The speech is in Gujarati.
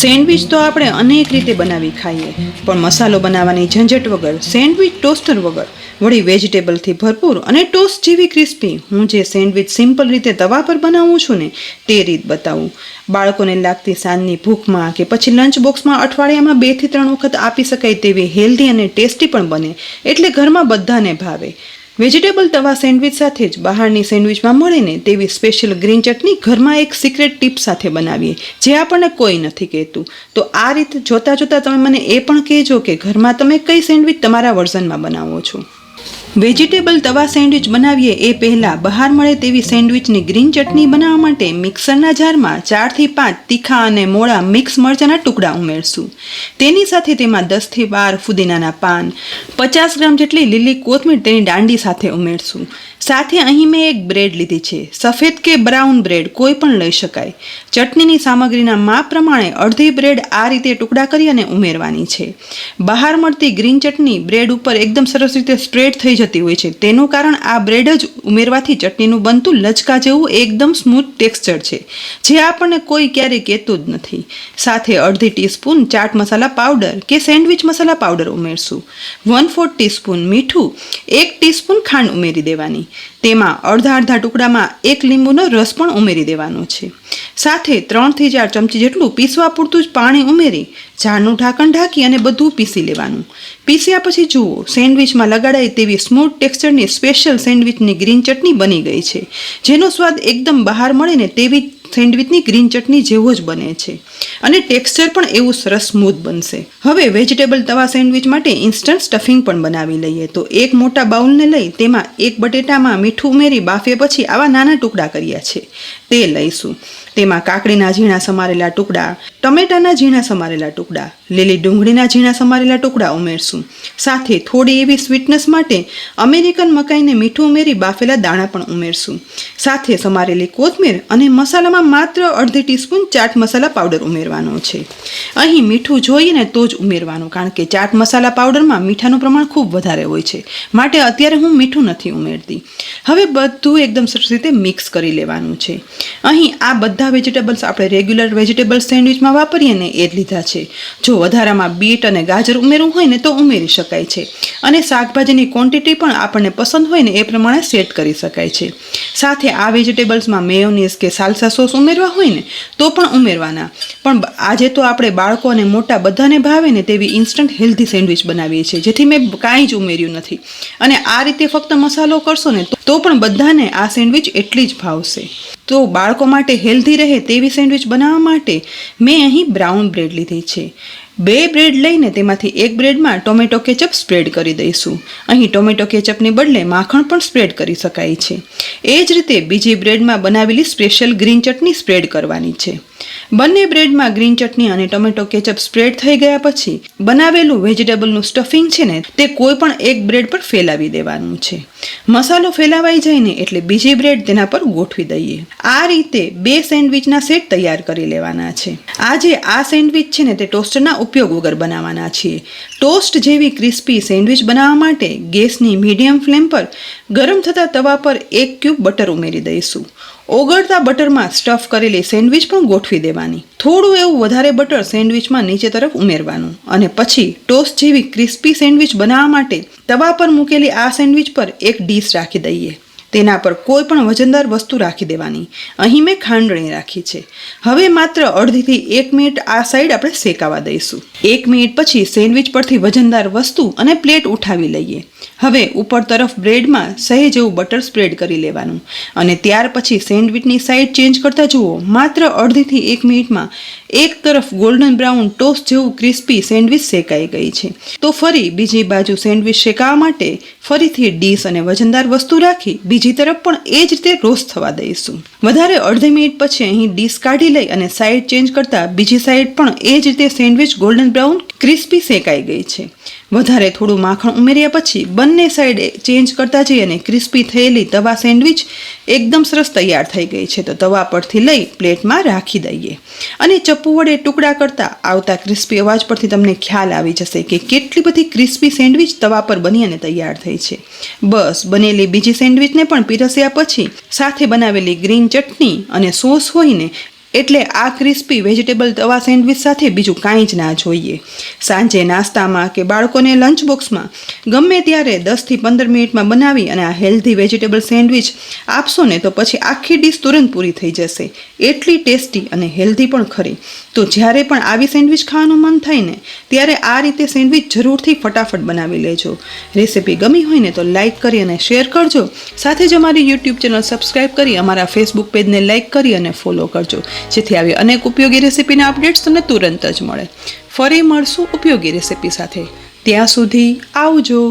સેન્ડવિચ તો આપણે અનેક રીતે બનાવી ખાઈએ, પણ મસાલો બનાવવાની ઝંઝટ વગર, સેન્ડવિચ ટોસ્ટર વગર, વળી વેજીટેબલથી ભરપૂર અને ટોસ્ટ જેવી ક્રિસ્પી હું જે સેન્ડવિચ સિમ્પલ રીતે તવા પર બનાવું છું ને તે રીત બતાવું. બાળકોને લાગતી સાંજની ભૂખમાં કે પછી લંચ બોક્સમાં અઠવાડિયામાં 2 થી 3 વખત આપી શકાય તેવી હેલ્ધી અને ટેસ્ટી પણ બને, એટલે ઘરમાં બધાને ભાવે. વેજીટેબલ તવા સેન્ડવિચ સાથે જ બહારની સેન્ડવિચમાં મળે ને તેવી સ્પેશિયલ ગ્રીન ચટણી ઘરમાં એક સિક્રેટ ટીપ સાથે બનાવીએ, જે આપણને કોઈ નથી કહેતું. તો આ રીત જોતાં જોતાં તમે મને એ પણ કહેજો કે ઘરમાં તમે કઈ સેન્ડવિચ તમારા વર્ઝનમાં બનાવો છો. વેજીટેબલ તવા સેન્ડવિચ બનાવીએ એ પહેલાં બહાર મળે તેવી સેન્ડવિચની ગ્રીન ચટણી બનાવવા માટે મિક્સરના જારમાં 4 થી 5 તીખા અને મોળા મિક્સ મરચાંના ટુકડા ઉમેરશું. તેની સાથે તેમાં 10 થી 12 ફુદીનાના પાન, 50 ગ્રામ જેટલી લીલી કોથમીર તેની દાંડી સાથે ઉમેરશું. સાથે અહીં મેં એક બ્રેડ લીધી છે, સફેદ કે બ્રાઉન બ્રેડ કોઈ પણ લઈ શકાય. ચટણીની સામગ્રીના માપ પ્રમાણે અડધી બ્રેડ આ રીતે ટુકડા કરી અને ઉમેરવાની છે. બહાર મળતી ગ્રીન ચટણી બ્રેડ ઉપર એકદમ સરસ રીતે સ્પ્રેડ થઈ જતી હોય છે, તેનું કારણ આ બ્રેડ જ ઉમેરવાથી ચટણીનું બનતું લચકા જેવું એકદમ સ્મૂથ ટેક્સચર છે, જે આપણને કોઈ ક્યારેય કહેતું જ નથી. સાથે અડધી ટીસ્પૂન ચાટ મસાલા પાવડર કે સેન્ડવિચ મસાલા પાવડર ઉમેરશું. 1/4 ટીસ્પૂન મીઠું, 1 ટીસ્પૂન ખાંડ ઉમેરી દેવાની. તેમાં અડધા ટુકડામાં 1 લીંબુનો રસ પણ ઉમેરી દેવાનો છે. સાથે 3 થી 4 ચમચી જેટલું પીસવા પૂરતું જ પાણી ઉમેરી જારનું ઢાંકણ ઢાંકી અને બધું પીસી લેવાનું. પીસ્યા પછી જુઓ, સેન્ડવિચમાં લગાડાય તેવી સ્મૂથ ટેક્સચરની સ્પેશિયલ સેન્ડવિચની ગ્રીન ચટણી બની ગઈ છે, જેનો સ્વાદ એકદમ બહાર મળે ને તેવી સેન્ડવિચની ગ્રીન ચટણી જેવો જ બને છે અને ટેક્સચર પણ એવું સરસ સ્મૂથ બનશે. હવે વેજીટેબલ તવા સેન્ડવિચ માટે ઇન્સ્ટન્ટ સ્ટફિંગ પણ બનાવી લઈએ. તો એક મોટા બાઉલને લઈ તેમાં એક બટેટામાં મીઠું ઉમેરી બાફ્યા પછી આવા નાના ટુકડા કર્યા છે તે લઈશું. તેમાં કાકડીના ઝીણા સમારેલા ટુકડા, ટમેટાના ઝીણા સમારેલા ટુકડા, લીલી ડુંગળીના ઝીણા સમારેલા ટુકડા ઉમેરશું. સાથે થોડી એવી સ્વીટનેસ માટે અમેરિકન મકાઈને મીઠું ઉમેરી બાફેલા દાણા પણ ઉમેરશું. સાથે સમારેલી કોથમીર અને મસાલામાં માત્ર અડધી ટીસ્પૂન ચાટ મસાલા પાવડર ઉમેરવાનો છે. અહીં મીઠું જોઈએ ને તો જ ઉમેરવાનું, કારણ કે ચાટ મસાલા પાવડરમાં મીઠાનું પ્રમાણ ખૂબ વધારે હોય છે, માટે અત્યારે હું મીઠું નથી ઉમેરતી. હવે બધું એકદમ સરસ રીતે મિક્સ કરી લેવાનું છે. અહીં આ બધા વેજીટેબલ્સ આપણે રેગ્યુલર વેજીટેબલ સેન્ડવિચમાં વાપરીએ ને એ જ લીધા છે. જો વધારામાં બીટ અને ગાજર ઉમેરવું હોય ને તો ઉમેરી શકાય છે, અને શાકભાજીની ક્વોન્ટિટી પણ આપણને પસંદ હોય ને એ પ્રમાણે સેટ કરી શકાય છે. સાથે આ વેજીટેબલ્સમાં મેયોનીઝ કે સાલ્સા સોસ ઉમેરવા હોય ને તો પણ ઉમેરવાના. પણ આજે તો આપણે બાળકો અને મોટા બધાને ભાવે ને તેવી ઇન્સ્ટન્ટ હેલ્ધી સેન્ડવિચ બનાવીએ છીએ, જેથી મેં કાંઈ જ ઉમેર્યું નથી. અને આ રીતે ફક્ત મસાલો કરશો ને તો પણ બધાને આ સેન્ડવિચ એટલી જ ભાવશે. તો બાળકો માટે હેલ્ધી રહે તેવી સેન્ડવિચ બનાવવા માટે મેં અહીં બ્રાઉન બ્રેડ લીધી છે. 2 બ્રેડ લઈને તેમાંથી એક બ્રેડમાં ટોમેટો કેચઅપ સ્પ્રેડ કરી દઈશું. અહીં ટોમેટો કેચઅપની બદલે માખણ પણ સ્પ્રેડ કરી શકાય છે. એ જ રીતે બીજી બ્રેડમાં બનાવેલી સ્પેશિયલ ગ્રીન ચટણી સ્પ્રેડ કરવાની છે. બંને બ્રેડમાં ગ્રીન ચટણી અને ટોમેટો કેચઅપ સ્પ્રેડ થઈ ગયા પછી બનાવેલું વેજીટેબલનું સ્ટફિંગ છે ને તે કોઈ પણ એક બ્રેડ પર ફેલાવી દેવાનું છે. મસાલો ફેલાવાઈ જાય ને એટલે બીજી બ્રેડ તેના પર ગોઠવી દઈએ. આ રીતે 2 સેન્ડવિચના સેટ તૈયાર કરી લેવાના છે. આજે આ સેન્ડવિચ છે ને તે ટોસ્ટરના ઉપયોગ વગર બનાવવાના છીએ. ટોસ્ટ જેવી ક્રિસ્પી સેન્ડવિચ બનાવવા માટે ગેસની મીડિયમ ફ્લેમ પર ગરમ થતા તવા પર 1 ક્યુબ બટર ઉમેરી દઈશું. ઓગળતા બટરમાં સ્ટફ કરેલી સેન્ડવિચ પણ ગોઠવી દેવાની. થોડું એવું વધારે બટર સેન્ડવિચમાં નીચે તરફ ઉમેરવાનું અને પછી ટોસ્ટ જેવી ક્રિસ્પી સેન્ડવિચ બનાવવા માટે તવા પર મૂકેલી આ સેન્ડવિચ પર એક ડીશ રાખી દઈએ. તેના પર કોઈ પણ વજનદાર વસ્તુ રાખી દેવાની. અહીં મેં ખાંડણી રાખી છે. હવે માત્ર અડધીથી 1 મિનિટ આ સાઈડ આપણે શેકાવા દઈશું. 1 મિનિટ પછી સેન્ડવિચ પરથી વજનદાર વસ્તુ અને પ્લેટ ઉઠાવી લઈએ. હવે ઉપર તરફ બ્રેડમાં સહેજ એવું બટર સ્પ્રેડ કરી લેવાનું અને ત્યાર પછી સેન્ડવિચની સાઈડ ચેન્જ કરતા જુઓ, માત્ર અડધીથી 1 મિનિટમાં એક તરફ ગોલ્ડન બ્રાઉન ટોસ્ટ જેવું ક્રિસ્પી સેન્ડવિચ શેકાઈ ગઈ છે. તો ફરી બીજી બાજુ સેન્ડવિચ શેકાવા માટે ફરીથી ડીશ અને વજનદાર વસ્તુ રાખી બીજી તરફ પણ એ જ રીતે રોસ્ટ થવા દઈશું. વધારે અડધી મિનિટ પછી અહીં ડીશ કાઢી લઈ અને સાઈડ ચેન્જ કરતા બીજી સાઈડ પણ એ જ રીતે સેન્ડવિચ ગોલ્ડન બ્રાઉન ક્રિસ્પી શેકાઈ ગઈ છે. વધારે થોડું માખણ ઉમેર્યા પછી બંને સાઈડ ચેન્જ કરતા જઈ અને ક્રિસ્પી થયેલી તવા સેન્ડવિચ એકદમ સરસ તૈયાર થઈ ગઈ છે. તો તવા પરથી લઈ પ્લેટમાં રાખી દઈએ અને ચપ્પુ વડે ટુકડા કરતા આવતા ક્રિસ્પી અવાજ પરથી તમને ખ્યાલ આવી જશે કે કેટલી બધી ક્રિસ્પી સેન્ડવિચ તવા પર બની અને તૈયાર થઈ છે. બસ બનેલી બીજી સેન્ડવિચને પણ પીરસ્યા પછી સાથે બનાવેલી ગ્રીન ચટણી અને સોસ હોય ને એટલે આ ક્રિસ્પી વેજીટેબલ તવા સેન્ડવિચ સાથે બીજું કાંઈ જ ના જોઈએ. સાંજે નાસ્તામાં કે બાળકોને લંચ બોક્સમાં ગમે ત્યારે 10થી 15 મિનિટમાં બનાવી અને આ હેલ્ધી વેજીટેબલ સેન્ડવિચ આપશો ને તો પછી આખી ડીશ તુરંત પૂરી થઈ જશે. એટલી ટેસ્ટી અને હેલ્ધી પણ ખરી. તો જ્યારે પણ આવી સેન્ડવિચ ખાવાનું મન થાય ને ત્યારે આ રીતે સેન્ડવિચ જરૂરથી ફટાફટ બનાવી લેજો. રેસિપી ગમી હોય ને તો લાઇક કરી અને શેર કરજો. સાથે જ અમારી યુટ્યુબ ચેનલ સબસ્ક્રાઈબ કરી અમારા ફેસબુક પેજને લાઇક કરી અને ફોલો કરજો, જેથી આવી અનેક ઉપયોગી રેસિપીના અપડેટ્સ તમને તુરંત જ મળે. ફરી મળશું ઉપયોગી રેસિપી સાથે. ત્યાં સુધી આવજો.